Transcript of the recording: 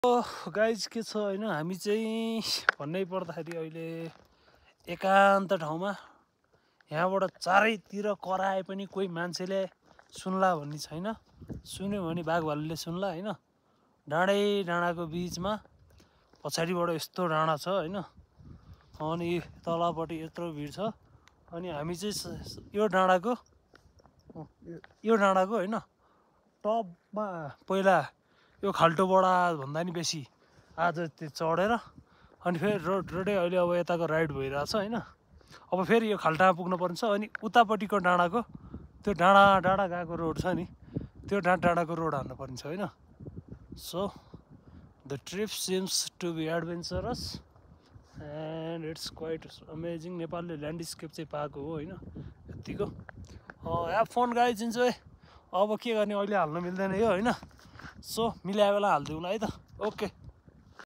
Guys के छ हैन, हामी चाहिँ भन्नै पर्दाखेरि अहिले एकान्त ठाउँमा, यहाँबाट चारैतिर कराए पनि कोही मान्छेले सुन्ला भन्ने छैन। सुन्यो भने बाघ भालुले सुन्ला हैन। डाँडाको बिचमा पछाडिबाट यस्तो डाँडा छ हैन, अनि तलपट्टि यत्रो भिड छ। अनि हामी चाहिँ यो डाँडाको हैन टपमा पहिला यो खाल्टोबाट भन्दा नि बेसी आज त्यो चढेर अनि फेरि रोडै अहिले अब यताको राइड भइरहेछ हैन। अब फेरि यो खाल्टामा पुग्नु पर्छ। अनि उतापट्टिको डाँडाको त्यो डाँडा गएको रोड छ नि, त्यो डाँडाको रोड हान्नु पर्छ हैन। So the trip seems to be adventurous and it's quite amazing. नेपालले ल्यान्डस्केप चाहिँ पाएको हो हैन, यतिको। Have fun guys, enjoy. अब के गर्ने, अहिले हाल्नु मिल्दैन यो हैन। सो मिलाए बेला हालिदिउँला है त। ओके।